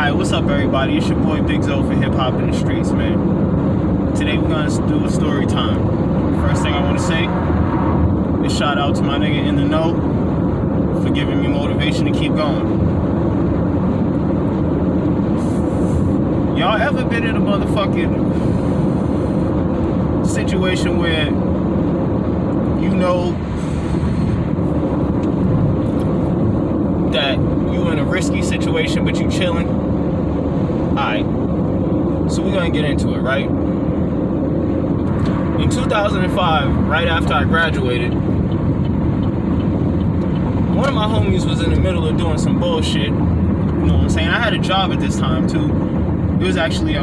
Alright, what's up everybody? It's your boy Big Zo for Hip Hop in the Streets, man. Today we're gonna do a story time. First thing I wanna say is shout out to my nigga In The Know for giving me motivation to keep going. Y'all ever been in a motherfucking situation where you know that you in a risky situation but you chilling? Alright, so we're gonna get into it, right? In 2005, right after I graduated, one of my homies was in the middle of doing some bullshit. You know what I'm saying? I had a job at this time too. It was actually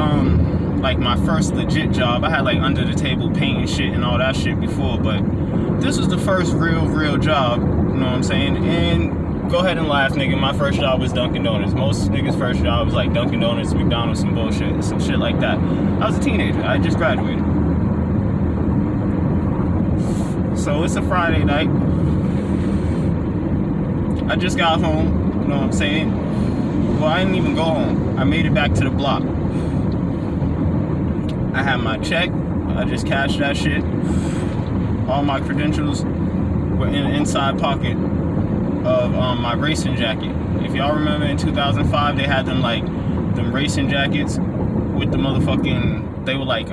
like my first legit job. I had like under the table painting shit and all that shit before, but this was the first real job. You know what I'm saying? And go ahead and laugh, nigga. My first job was Dunkin' Donuts. Most niggas' first job was like Dunkin' Donuts, McDonald's, some bullshit, some shit like that. I was a teenager. I just graduated. So it's a Friday night. I just got home. You know what I'm saying? Well, I didn't even go home. I made it back to the block. I had my check. I just cashed that shit. All my credentials were in the inside pocket of my racing jacket. If y'all remember in 2005, they had them racing jackets with the motherfucking, they were like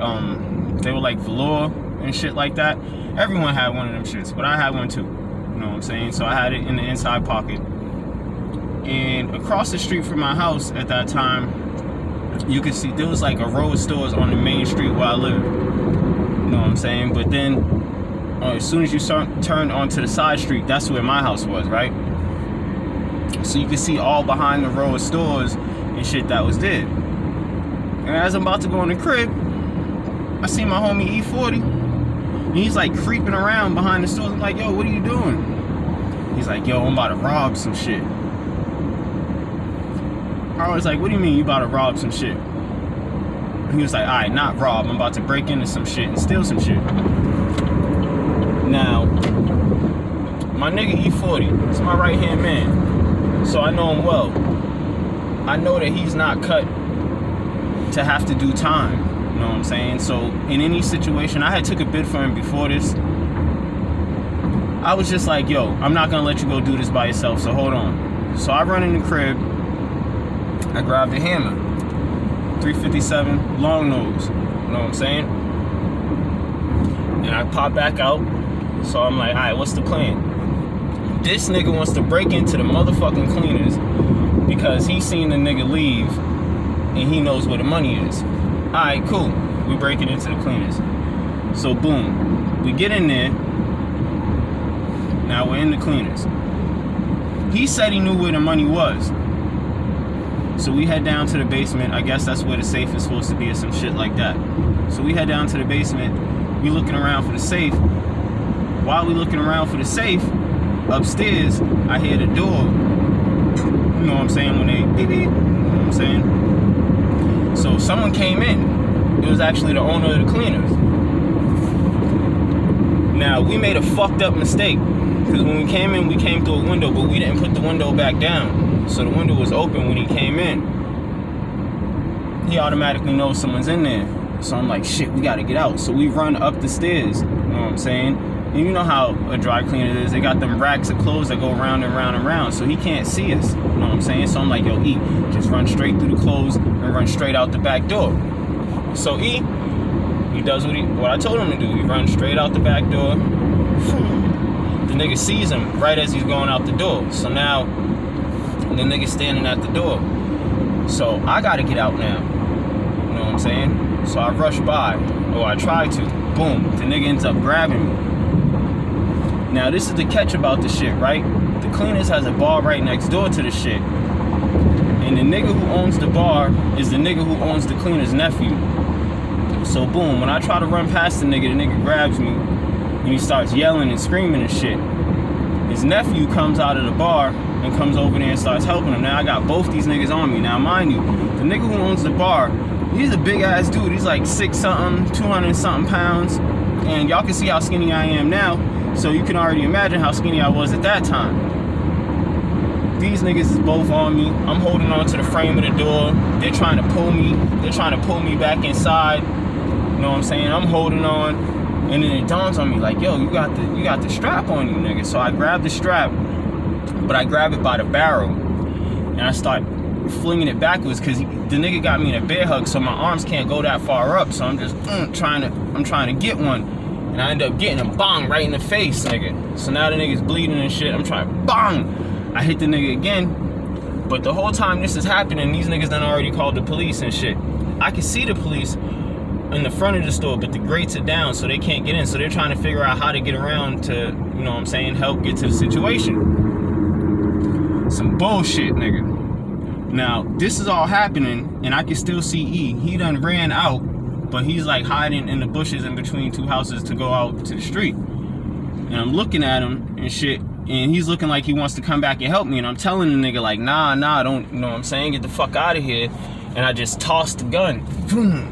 velour and shit like that. Everyone had one of them shits, but I had one too. You know what I'm saying? So I had it in the inside pocket. And across the street from my house at that time, you could see there was like a row of stores on the main street where I lived. You know what I'm saying? But then as soon as you turn onto the side street, that's where my house was, right? So you can see all behind the row of stores and shit that was there. And as I'm about to go in the crib, I see my homie E40. And he's like creeping around behind the stores. I'm like, yo, what are you doing? He's like, yo, I'm about to rob some shit. I was like, what do you mean you about to rob some shit? He was like, alright, not rob. I'm about to break into some shit and steal some shit. Now, my nigga E40 is my right-hand man. So I know him well. I know that he's not cut to have to do time. You know what I'm saying? So in any situation, I had took a bid for him before this. I was just like, yo, I'm not gonna let you go do this by yourself, so hold on. So I run in the crib. I grabbed a hammer. 357 long nose. You know what I'm saying? And I pop back out. So I'm like, alright, what's the plan? This nigga wants to break into the motherfucking cleaners because he seen the nigga leave and he knows where the money is. Alright, cool. We break it into the cleaners. So boom. We get in there. Now we're in the cleaners. He said he knew where the money was. So we head down to the basement. I guess that's where the safe is supposed to be or some shit like that. So we head down to the basement. We looking around for the safe. While we looking around for the safe, upstairs, I hear the door. You know what I'm saying? When they beep beep. You know what I'm saying? So someone came in. It was actually the owner of the cleaners. Now, we made a fucked up mistake. Because when we came in, we came through a window, but we didn't put the window back down. So the window was open when he came in. He automatically knows someone's in there. So I'm like, shit, we gotta get out. So we run up the stairs. You know what I'm saying? And you know how a dry cleaner is. They got them racks of clothes that go round and round and round. So he can't see us. You know what I'm saying? So I'm like, yo, E, just run straight through the clothes and run straight out the back door. So E, he does what I told him to do. He runs straight out the back door. The nigga sees him right as he's going out the door. So now the nigga standing at the door. So I gotta get out now. You know what I'm saying? So I rush by, or I try to. Boom, the nigga ends up grabbing me. Now this is the catch about the shit, right? The cleaners has a bar right next door to the shit. And the nigga who owns the bar is the nigga who owns the cleaner's nephew. So boom, when I try to run past the nigga grabs me and he starts yelling and screaming and shit. His nephew comes out of the bar and comes over there and starts helping him. Now I got both these niggas on me. Now mind you, the nigga who owns the bar, he's a big ass dude. He's like 6 something, 200 something pounds. And y'all can see how skinny I am now. So you can already imagine how skinny I was at that time. These niggas is both on me. I'm holding on to the frame of the door. They're trying to pull me. They're trying to pull me back inside. You know what I'm saying? I'm holding on. And then it dawns on me like, yo, you got the strap on you, nigga. So I grab the strap, but I grab it by the barrel. And I start flinging it backwards because the nigga got me in a bear hug, so my arms can't go that far up. So I'm just trying to get one. And I end up getting him, bang, right in the face, nigga. So now the nigga's bleeding and shit. I'm trying, bang! I hit the nigga again. But the whole time this is happening, these niggas done already called the police and shit. I can see the police in the front of the store, but the grates are down, so they can't get in. So they're trying to figure out how to get around to, you know what I'm saying, help get to the situation. Some bullshit, nigga. Now, this is all happening, and I can still see E. He done ran out, but he's like hiding in the bushes in between two houses to go out to the street. And I'm looking at him and shit, and he's looking like he wants to come back and help me. And I'm telling the nigga like, nah, don't, you know what I'm saying, get the fuck out of here. And I just tossed the gun.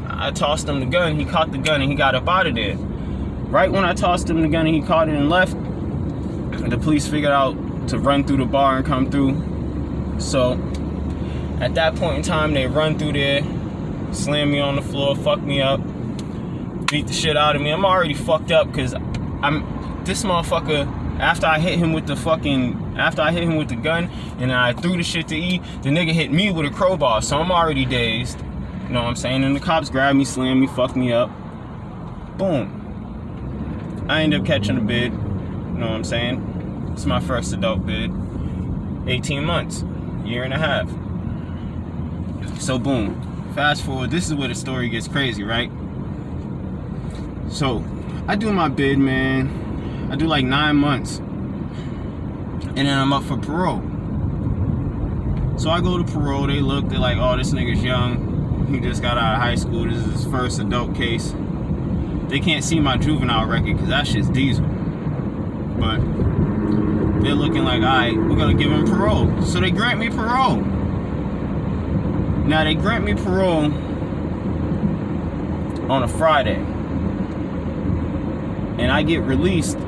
I tossed him the gun, he caught the gun, and he got up out of there. Right when I tossed him the gun and he caught it and left, the police figured out to run through the bar and come through. So at that point in time, they run through there, slam me on the floor, fuck me up, beat the shit out of me. I'm already fucked up because this motherfucker, after I hit him with the gun and I threw the shit to E, the nigga hit me with a crowbar, so I'm already dazed. You know what I'm saying? And the cops grabbed me, slammed me, fucked me up. Boom. I end up catching a bid. You know what I'm saying? It's my first adult bid. 18 months, year and a half. So boom. Fast forward, this is where the story gets crazy, right? So I do my bid, man. I do like 9 months. And then I'm up for parole. So I go to parole, they look, they're like, oh, this nigga's young. He just got out of high school, this is his first adult case. They can't see my juvenile record because that shit's diesel. But they're looking like, alright, we're gonna give him parole. So they grant me parole. Now they grant me parole on a Friday. And I get released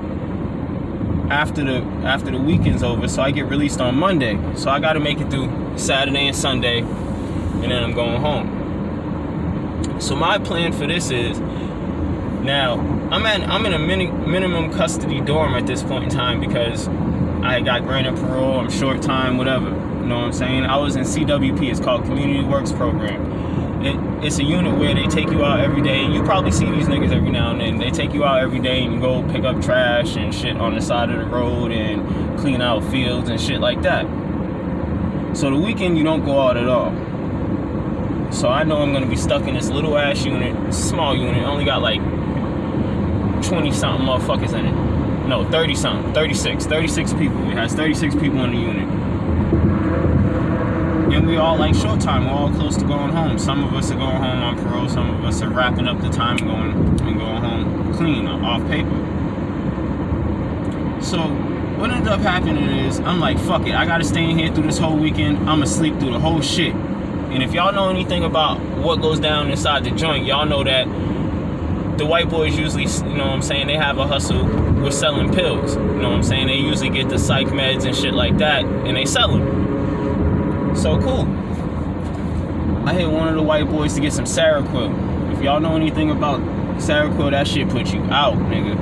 after the weekend's over, so I get released on Monday. So I gotta make it through Saturday and Sunday, and then I'm going home. So my plan for this is, now I'm in a minimum custody dorm at this point in time because I got granted parole, I'm short time, whatever. You know what I'm saying? I was in CWP, it's called Community Works Program. It's a unit where they take you out every day, and you probably see these niggas every now and then. They take you out every day and you go pick up trash and shit on the side of the road and clean out fields and shit like that. So the weekend you don't go out at all. So I know I'm gonna be stuck in this little ass unit, small unit, only got like 20 something motherfuckers in it. No, 30 something, 36 people. It has 36 people in the unit. And we all like short time, we're all close to going home. Some of us are going home on parole, some of us are wrapping up the time and going home clean, off paper. So what ended up happening is, I'm like, fuck it, I gotta stay in here through this whole weekend, I'ma sleep through the whole shit. And if y'all know anything about what goes down inside the joint, y'all know that the white boys usually, you know what I'm saying, they have a hustle with selling pills. You know what I'm saying? They usually get the psych meds and shit like that, and they sell them. So cool. I hit one of the white boys to get some Seroquel. If y'all know anything about Seroquel, that shit put you out, nigga.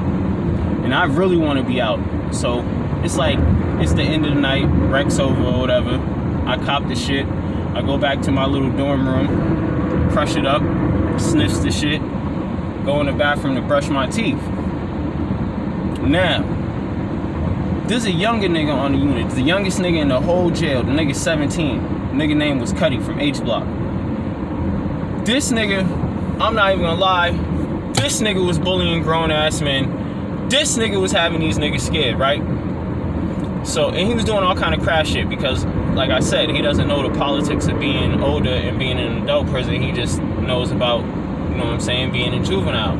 And I really want to be out. So it's like, it's the end of the night, Rex over or whatever. I cop the shit. I go back to my little dorm room, crush it up, sniffs the shit, go in the bathroom to brush my teeth. Now, there's a younger nigga on the unit. The youngest nigga in the whole jail. The nigga's 17. The nigga name was Cuddy from H Block. This nigga, I'm not even gonna lie, this nigga was bullying grown ass men. This nigga was having these niggas scared, right? So, and he was doing all kind of crash shit because, like I said, he doesn't know the politics of being older and being in an adult prison. He just knows about, you know what I'm saying, being a juvenile.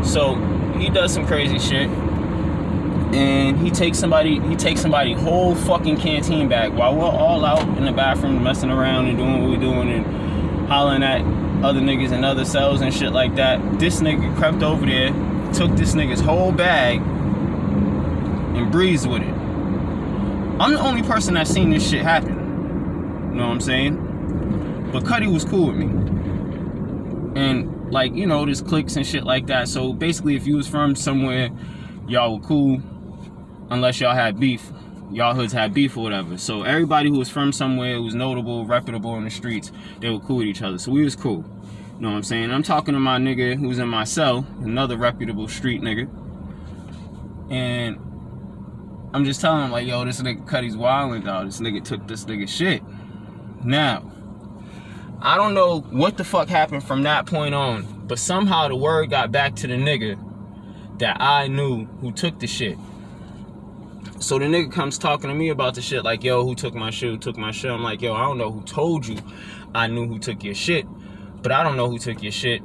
So he does some crazy shit, and he takes somebody whole fucking canteen back while we're all out in the bathroom messing around and doing what we're doing and hollering at other niggas in other cells and shit like that. This nigga crept over there, took this nigga's whole bag and breezed with it. I'm the only person that's seen this shit happen. You know what I'm saying? But Cuddy was cool with me. And, like, you know, there's cliques and shit like that. So, basically, if you was from somewhere, y'all were cool. Unless y'all had beef. Y'all hoods had beef or whatever. So, everybody who was from somewhere who was notable, reputable in the streets, they were cool with each other. So, we was cool. You know what I'm saying? I'm talking to my nigga who's in my cell. Another reputable street nigga. And I'm just telling him, like, yo, this nigga Cuddy's wildin', dog. This nigga took this nigga shit. Now, I don't know what the fuck happened from that point on, but somehow the word got back to the nigga that I knew who took the shit. So the nigga comes talking to me about the shit, like, yo, who took my shit, who took my shit? I'm like, yo, I don't know who told you I knew who took your shit, but I don't know who took your shit.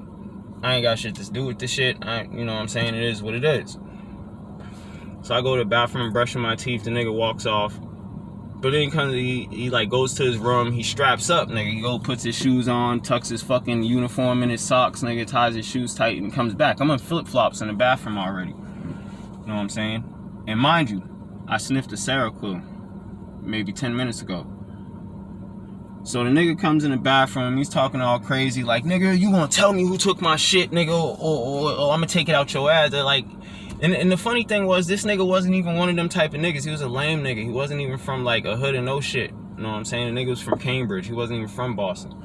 I ain't got shit to do with the shit. You know what I'm saying? It is what it is. So I go to the bathroom, brushing my teeth, the nigga walks off. But then he like goes to his room, he straps up, nigga. He puts his shoes on, tucks his fucking uniform in his socks, nigga, ties his shoes tight and comes back. I'm in flip-flops in the bathroom already. You know what I'm saying? And mind you, I sniffed a Seroquel maybe 10 minutes ago. So the nigga comes in the bathroom, he's talking all crazy, like, nigga, you gonna tell me who took my shit, nigga, or I'm gonna take it out your ass. They're like, and the funny thing was, this nigga wasn't even one of them type of niggas. He was a lame nigga. He wasn't even from like a hood and no shit. You know what I'm saying? The nigga was from Cambridge. He wasn't even from Boston.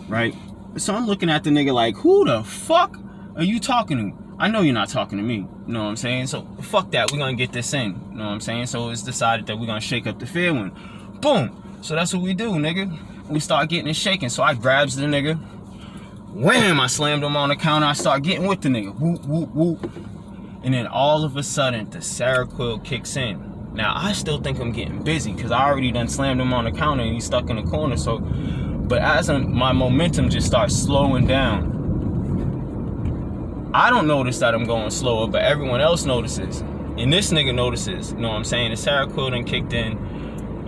Right? So I'm looking at the nigga like, who the fuck are you talking to? I know you're not talking to me. You know what I'm saying? So fuck that. We're gonna get this in. You know what I'm saying? So it's decided that we're gonna shake up the fair one. Boom. So that's what we do, nigga. We start getting it shaking. So I grabs the nigga. Wham! I slammed him on the counter. I start getting with the nigga. Whoop, whoop, whoop. And then all of a sudden, the Seroquel kicks in. Now, I still think I'm getting busy because I already done slammed him on the counter and he's stuck in the corner. So, but as my momentum just starts slowing down, I don't notice that I'm going slower, but everyone else notices. And this nigga notices. You know what I'm saying? The Seroquel done kicked in.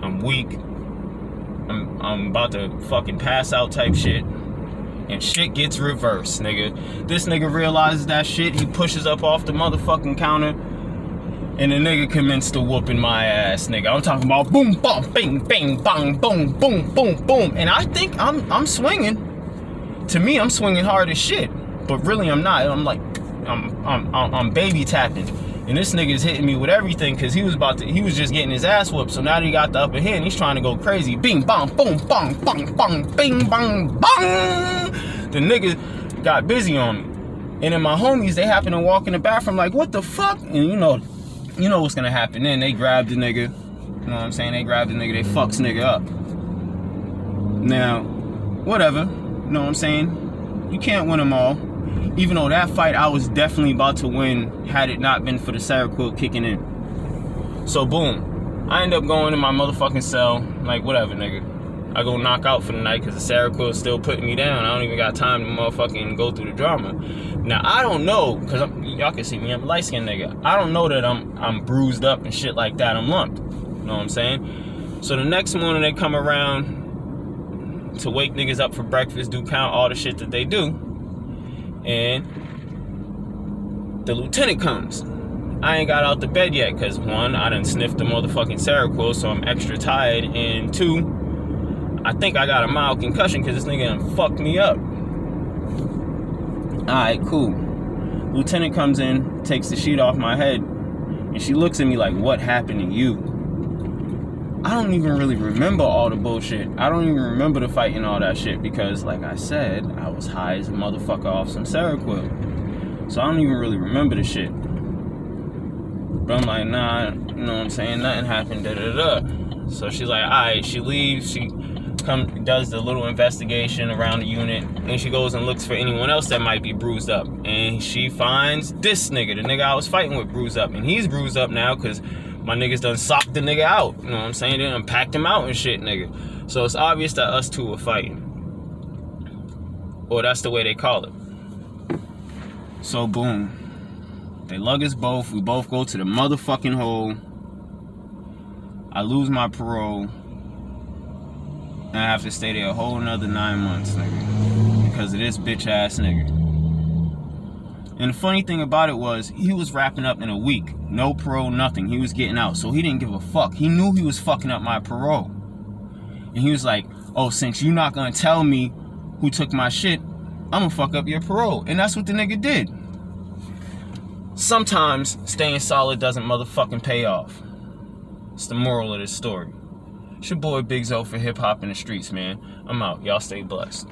I'm weak. I'm about to fucking pass out type shit. And shit gets reversed, nigga. This nigga realizes that shit. He pushes up off the motherfucking counter. And the nigga commenced to whooping my ass, nigga. I'm talking about boom, bum, bing, bing, bang, boom, boom, boom, boom. And I think I'm swinging. To me, I'm swinging hard as shit. But really, I'm not. I'm like, I'm baby tapping. And this nigga is hitting me with everything because he was just getting his ass whooped. So now that he got the upper hand, he's trying to go crazy. Bing, bang, boom, bang, bang, bang, bing, bang, bang. The nigga got busy on me. And then my homies, they happen to walk in the bathroom like, what the fuck? And you know what's gonna happen. Then they grab the nigga. You know what I'm saying? They grab the nigga, they fucks nigga up. Now, whatever. You know what I'm saying? You can't win them all. Even though that fight I was definitely about to win had it not been for the Seroquel kicking in. So boom, I end up going in my motherfucking cell, like whatever, nigga. I go knock out for the night because the Seroquel is still putting me down. I don't even got time to motherfucking go through the drama. Now I don't know, because y'all can see me, I'm a light-skinned nigga. I don't know that I'm bruised up and shit like that. I'm lumped. You know what I'm saying? So the next morning they come around to wake niggas up for breakfast, do count all the shit that they do. And the lieutenant comes. I ain't got out the bed yet because one, I done sniffed the motherfucking Seroquel, so I'm extra tired, and two, I think I got a mild concussion because this nigga done fucked me up. Alright, cool. Lieutenant comes in, takes the sheet off my head, and she looks at me like, what happened to you? I don't even really remember all the bullshit. I don't even remember the fight and all that shit because, like I said, I was high as a motherfucker off some Seroquel. So I don't even really remember the shit. But I'm like, nah, you know what I'm saying? Nothing happened, da-da-da. So she's like, alright, she leaves. She does the little investigation around the unit, and she goes and looks for anyone else that might be bruised up. And she finds this nigga, the nigga I was fighting with, bruised up. And he's bruised up now because my niggas done socked the nigga out. You know what I'm saying? They done packed him out and shit, nigga. So it's obvious that us two were fighting. Or that's the way they call it. So boom. They lug us both. We both go to the motherfucking hole. I lose my parole. And I have to stay there a whole another 9 months, nigga. Because of this bitch ass nigga. And the funny thing about it was, he was wrapping up in a week. No parole, nothing. He was getting out. So he didn't give a fuck. He knew he was fucking up my parole. And he was like, oh, since you're not going to tell me who took my shit, I'm going to fuck up your parole. And that's what the nigga did. Sometimes staying solid doesn't motherfucking pay off. It's the moral of this story. It's your boy Big Zo for Hip Hop in the Streets, man. I'm out. Y'all stay blessed.